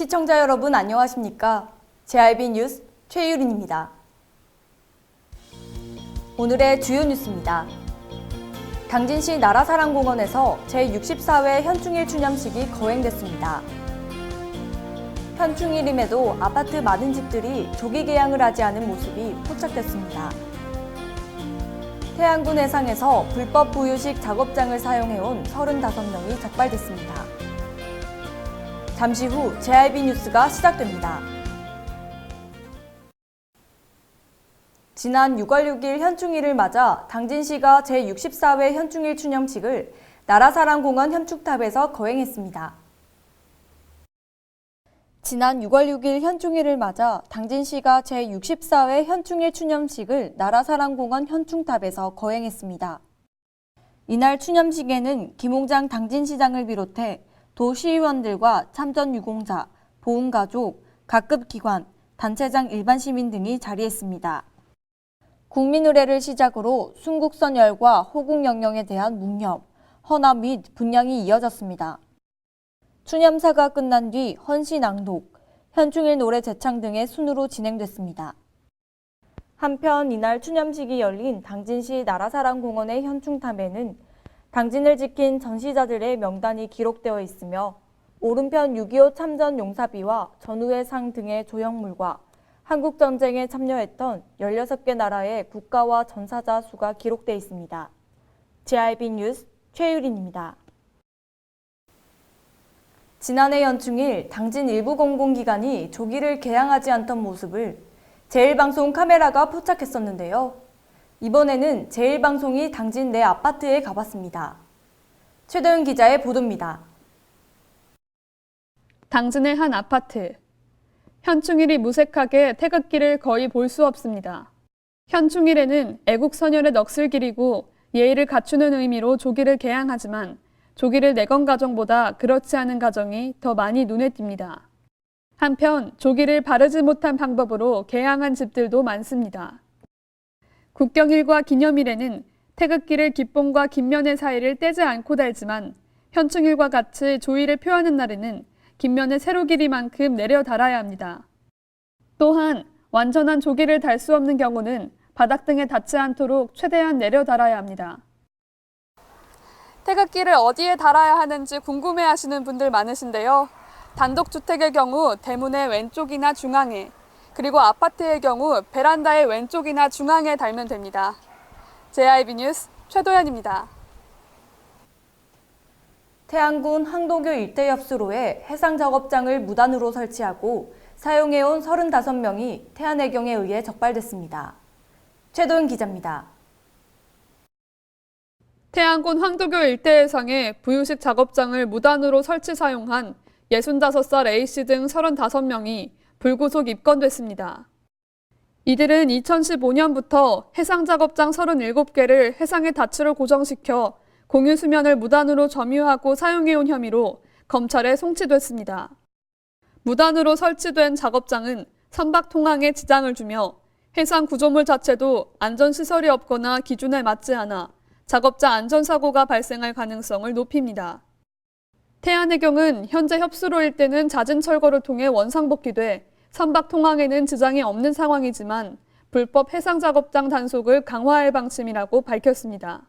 시청자 여러분 안녕하십니까? JIB 뉴스 최유린입니다. 오늘의 주요 뉴스입니다. 당진시 나라사랑공원에서 제64회 현충일 추념식이 거행됐습니다. 현충일임에도 아파트 많은 집들이 조기 개양을 하지 않은 모습이 포착됐습니다. 태안군 해상에서 불법 부유식 작업장을 사용해온 35명이 적발됐습니다. 잠시 후 JIB 뉴스가 시작됩니다. 지난 6월 6일 현충일을 맞아 당진시가 제64회 현충일 추념식을 나라사랑공원 현충탑에서 거행했습니다. 지난 6월 6일 현충일을 맞아 당진시가 제64회 현충일 추념식을 나라사랑공원 현충탑에서 거행했습니다. 이날 추념식에는 김홍장 당진시장을 비롯해 도시의원들과 참전유공자, 보훈가족, 각급 기관, 단체장 일반 시민 등이 자리했습니다. 국민의례를 시작으로 순국선열과 호국영령에 대한 묵념, 헌화 및 분향이 이어졌습니다. 추념사가 끝난 뒤 헌시 낭독, 현충일 노래 제창 등의 순으로 진행됐습니다. 한편 이날 추념식이 열린 당진시 나라사랑공원의 현충탑에는 당진을 지킨 전시자들의 명단이 기록되어 있으며 오른편 6.25 참전 용사비와 전후의 상 등의 조형물과 한국전쟁에 참여했던 16개 나라의 국가와 전사자 수가 기록되어 있습니다. JIB 뉴스 최유린입니다. 지난해 연충일 당진 일부 공공기관이 조기를 개양하지 않던 모습을 제1방송 카메라가 포착했었는데요. 이번에는 제1방송이 당진 내 아파트에 가봤습니다. 최도윤 기자의 보도입니다. 당진의 한 아파트. 현충일이 무색하게 태극기를 거의 볼 수 없습니다. 현충일에는 애국선열의 넋을 기리고 예의를 갖추는 의미로 조기를 개양하지만 조기를 내건 가정보다 그렇지 않은 가정이 더 많이 눈에 띕니다. 한편 조기를 바르지 못한 방법으로 개양한 집들도 많습니다. 국경일과 기념일에는 태극기를 깃봉과 깃면의 사이를 떼지 않고 달지만 현충일과 같이 조의를 표하는 날에는 깃면의 세로 길이만큼 내려 달아야 합니다. 또한 완전한 조기를 달 수 없는 경우는 바닥 등에 닿지 않도록 최대한 내려 달아야 합니다. 태극기를 어디에 달아야 하는지 궁금해하시는 분들 많으신데요. 단독주택의 경우 대문의 왼쪽이나 중앙에, 그리고 아파트의 경우 베란다의 왼쪽이나 중앙에 달면 됩니다. JIB 뉴스 최도연입니다. 태안군 황도교 일대 엽수로에 해상 작업장을 무단으로 설치하고 사용해온 35명이 태안해경에 의해 적발됐습니다. 최도연 기자입니다. 태안군 황도교 일대 해상에 부유식 작업장을 무단으로 설치 사용한 65살 A씨 등 35명이 불구속 입건됐습니다. 이들은 2015년부터 해상작업장 37개를 해상의 닻으로 고정시켜 공유수면을 무단으로 점유하고 사용해온 혐의로 검찰에 송치됐습니다. 무단으로 설치된 작업장은 선박 통항에 지장을 주며 해상 구조물 자체도 안전시설이 없거나 기준에 맞지 않아 작업자 안전사고가 발생할 가능성을 높입니다. 태안해경은 현재 엽수로 일대는 잦은 철거를 통해 원상복귀돼 선박 통항에는 지장이 없는 상황이지만 불법 해상작업장 단속을 강화할 방침이라고 밝혔습니다.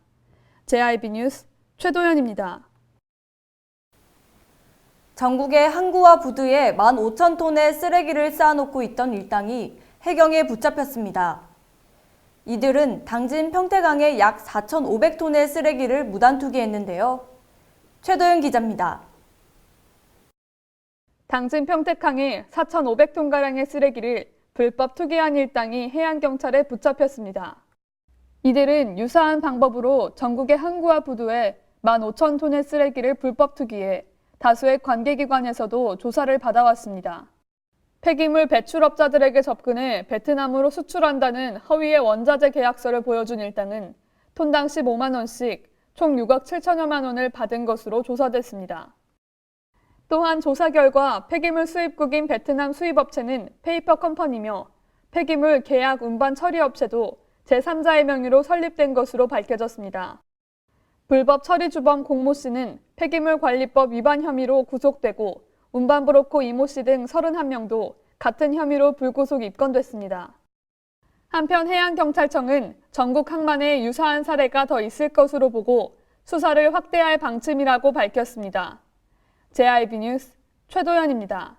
JIB 뉴스 최도연입니다. 전국의 항구와 부두에 15,000톤의 쓰레기를 쌓아놓고 있던 일당이 해경에 붙잡혔습니다. 이들은 당진 평택항에 약 4,500톤의 쓰레기를 무단 투기했는데요. 최도연 기자입니다. 당진 평택항에 4,500톤가량의 쓰레기를 불법 투기한 일당이 해양경찰에 붙잡혔습니다. 이들은 유사한 방법으로 전국의 항구와 부두에 15,000톤의 쓰레기를 불법 투기해 다수의 관계기관에서도 조사를 받아왔습니다. 폐기물 배출업자들에게 접근해 베트남으로 수출한다는 허위의 원자재 계약서를 보여준 일당은 톤당 15만 원씩 총 6억 7천여만 원을 받은 것으로 조사됐습니다. 또한 조사 결과 폐기물 수입국인 베트남 수입업체는 페이퍼 컴퍼니며 폐기물 계약 운반 처리 업체도 제3자의 명의로 설립된 것으로 밝혀졌습니다. 불법 처리 주범 공모 씨는 폐기물 관리법 위반 혐의로 구속되고 운반브로커 이모 씨 등 31명도 같은 혐의로 불구속 입건됐습니다. 한편 해양경찰청은 전국 항만에 유사한 사례가 더 있을 것으로 보고 수사를 확대할 방침이라고 밝혔습니다. JIB 뉴스 최도연입니다.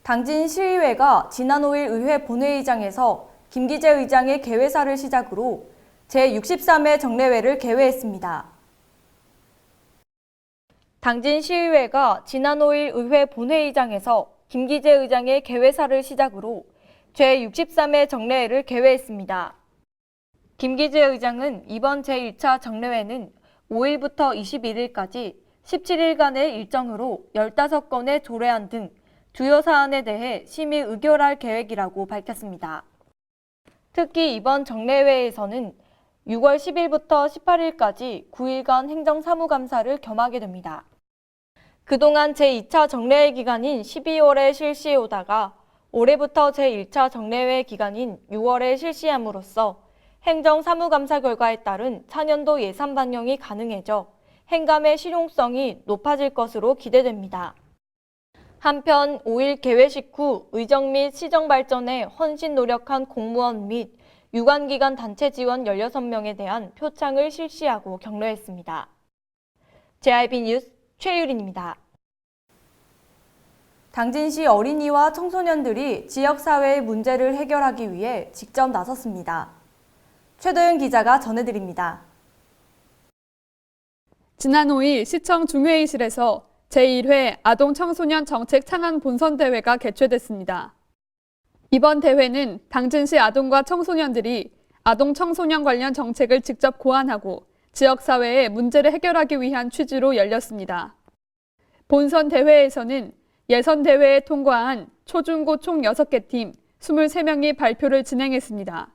당진 시의회가 지난 5일 의회 본회의장에서 김기재 의장의 개회사를 시작으로 제63회 정례회를 개회했습니다. 당진 시의회가 지난 5일 의회 본회의장에서 김기재 의장의 개회사를 시작으로 제63회 정례회를 개회했습니다. 김기재 의장은 이번 제1차 정례회는 5일부터 21일까지 17일간의 일정으로 15건의 조례안 등 주요 사안에 대해 심의 의결할 계획이라고 밝혔습니다. 특히 이번 정례회에서는 6월 10일부터 18일까지 9일간 행정사무감사를 겸하게 됩니다. 그동안 제2차 정례회 기간인 12월에 실시해 오다가 올해부터 제1차 정례회 기간인 6월에 실시함으로써 행정사무감사 결과에 따른 차년도 예산 반영이 가능해져 행감의 실용성이 높아질 것으로 기대됩니다. 한편 5일 개회식 후 의정 및 시정 발전에 헌신 노력한 공무원 및 유관기관 단체 지원 16명에 대한 표창을 실시하고 격려했습니다. JIB 뉴스 최유린입니다. 당진시 어린이와 청소년들이 지역사회의 문제를 해결하기 위해 직접 나섰습니다. 최도연 기자가 전해드립니다. 지난 5일 시청 중회의실에서 제1회 아동청소년 정책 창안 본선대회가 개최됐습니다. 이번 대회는 당진시 아동과 청소년들이 아동청소년 관련 정책을 직접 고안하고 지역사회의 문제를 해결하기 위한 취지로 열렸습니다. 본선 대회에서는 예선 대회에 통과한 초중고 총 6개 팀 23명이 발표를 진행했습니다.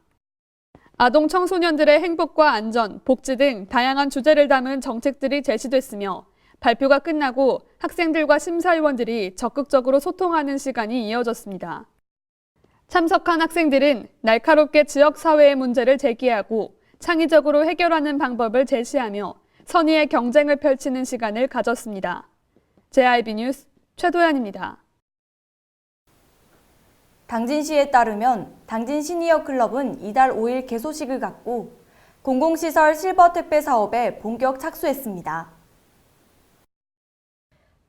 아동 청소년들의 행복과 안전, 복지 등 다양한 주제를 담은 정책들이 제시됐으며 발표가 끝나고 학생들과 심사위원들이 적극적으로 소통하는 시간이 이어졌습니다. 참석한 학생들은 날카롭게 지역사회의 문제를 제기하고 창의적으로 해결하는 방법을 제시하며 선의의 경쟁을 펼치는 시간을 가졌습니다. JIB 뉴스 최도연입니다. 당진시에 따르면 당진 시니어 클럽은 이달 5일 개소식을 갖고 공공시설 실버 택배 사업에 본격 착수했습니다.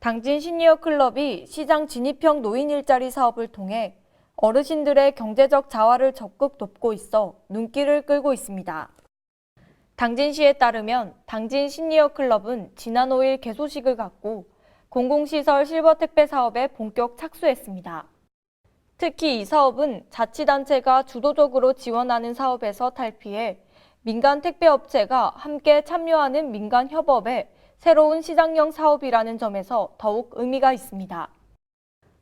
당진 시니어 클럽이 시장 진입형 노인 일자리 사업을 통해 어르신들의 경제적 자활을 적극 돕고 있어 눈길을 끌고 있습니다. 당진시에 따르면 당진 시니어 클럽은 지난 5일 개소식을 갖고 공공시설 실버 택배 사업에 본격 착수했습니다. 특히 이 사업은 자치단체가 주도적으로 지원하는 사업에서 탈피해 민간 택배업체가 함께 참여하는 민간협업의 새로운 시장형 사업이라는 점에서 더욱 의미가 있습니다.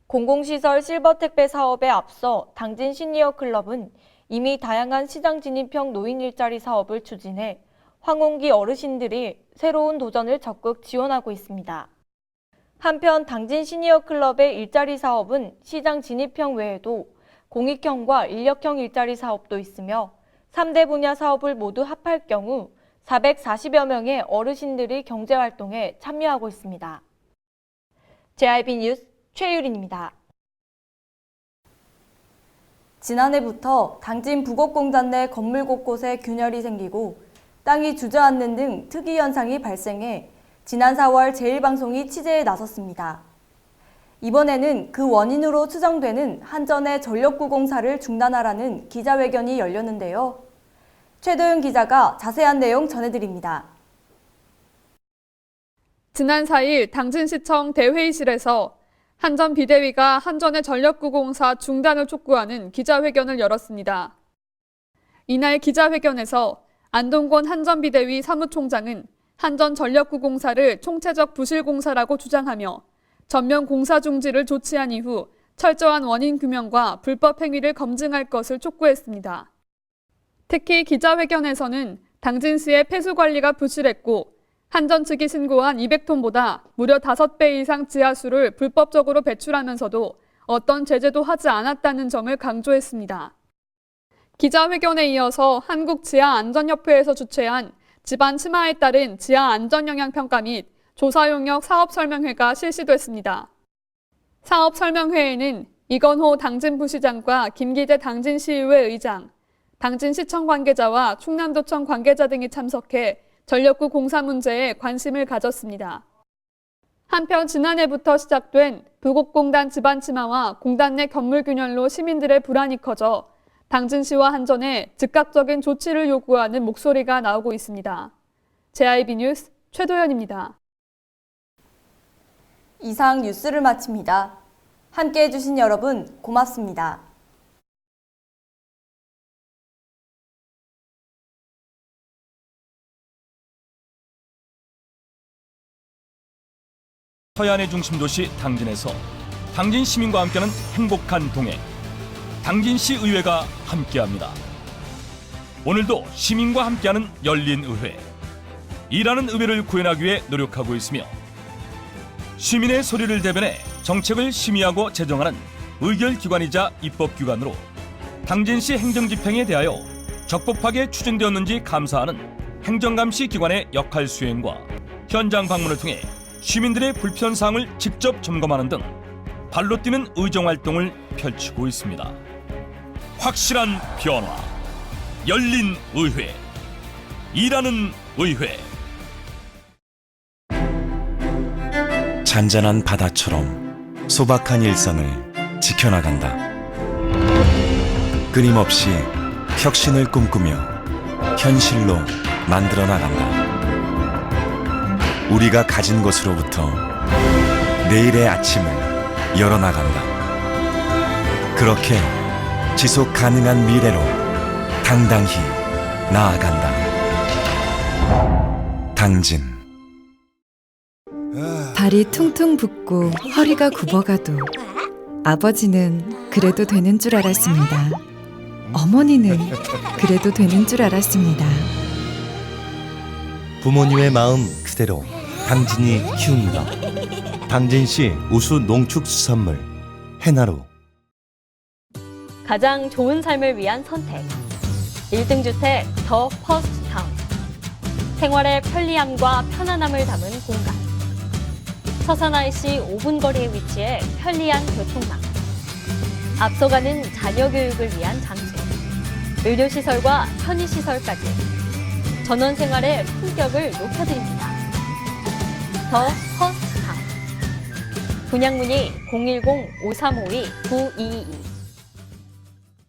공공시설 실버 택배 사업에 앞서 당진 시니어 클럽은 이미 다양한 시장 진입형 노인 일자리 사업을 추진해 황혼기 어르신들이 새로운 도전을 적극 지원하고 있습니다. 한편 당진 시니어 클럽의 일자리 사업은 시장 진입형 외에도 공익형과 인력형 일자리 사업도 있으며 3대 분야 사업을 모두 합할 경우 440여 명의 어르신들이 경제활동에 참여하고 있습니다. JIB 뉴스 최유린입니다. 지난해부터 당진 부곡공단 내 건물 곳곳에 균열이 생기고 땅이 주저앉는 등 특이 현상이 발생해 지난 4월 제1방송이 취재에 나섰습니다. 이번에는 그 원인으로 추정되는 한전의 전력구 공사를 중단하라는 기자회견이 열렸는데요. 최도연 기자가 자세한 내용 전해드립니다. 지난 4일 당진시청 대회의실에서 한전 비대위가 한전의 전력구 공사 중단을 촉구하는 기자회견을 열었습니다. 이날 기자회견에서 안동권 한전 비대위 사무총장은 한전 전력구 공사를 총체적 부실 공사라고 주장하며 전면 공사 중지를 조치한 이후 철저한 원인 규명과 불법 행위를 검증할 것을 촉구했습니다. 특히 기자회견에서는 당진시의 폐수 관리가 부실했고 한전 측이 신고한 200톤보다 무려 5배 이상 지하수를 불법적으로 배출하면서도 어떤 제재도 하지 않았다는 점을 강조했습니다. 기자회견에 이어서 한국지하안전협회에서 주최한 집안 침하에 따른 지하 안전 영향 평가 및 조사 용역 사업 설명회가 실시됐습니다. 사업 설명회에는 이건호 당진부시장과 김기재 당진시의회 의장, 당진시청 관계자와 충남도청 관계자 등이 참석해 전력구 공사 문제에 관심을 가졌습니다. 한편 지난해부터 시작된 부곡공단 집안 침하와 공단 내 건물 균열로 시민들의 불안이 커져 당진시와 한전에 즉각적인 조치를 요구하는 목소리가 나오고 있습니다. JIB 뉴스 최도연입니다. 이상 뉴스를 마칩니다. 함께해 주신 여러분 고맙습니다. 서해안의 중심 도시 당진에서 당진 시민과 함께하는 행복한 동행, 당진시 의회가 함께합니다. 오늘도 시민과 함께하는 열린 의회, 일하는 의회를 구현하기 위해 노력하고 있으며 시민의 소리를 대변해 정책을 심의하고 제정하는 의결기관이자 입법기관으로 당진시 행정집행에 대하여 적법하게 추진되었는지 감사하는 행정감시 기관의 역할 수행과 현장 방문을 통해 시민들의 불편사항을 직접 점검하는 등 발로 뛰는 의정활동을 펼치고 있습니다. 확실한 변화, 열린 의회, 일하는 의회. 잔잔한 바다처럼 소박한 일상을 지켜나간다. 끊임없이 혁신을 꿈꾸며 현실로 만들어 나간다. 우리가 가진 것으로부터 내일의 아침을 열어나간다. 그렇게 지속 가능한 미래로 당당히 나아간다. 당진. 발이 퉁퉁 붓고 허리가 굽어가도 아버지는 그래도 되는 줄 알았습니다. 어머니는 그래도 되는 줄 알았습니다. 부모님의 마음 그대로 당진이 키웁니다. 당진시 우수 농축수산물 해나루. 가장 좋은 삶을 위한 선택. 1등 주택 더 퍼스트 타운. 생활의 편리함과 편안함을 담은 공간. 서산 IC 5분 거리에 위치해 편리한 교통망. 앞서가는 자녀 교육을 위한 장소. 의료시설과 편의시설까지. 전원 생활의 품격을 높여드립니다. 더 퍼스트 타운. 분양 문의 010-5352-9222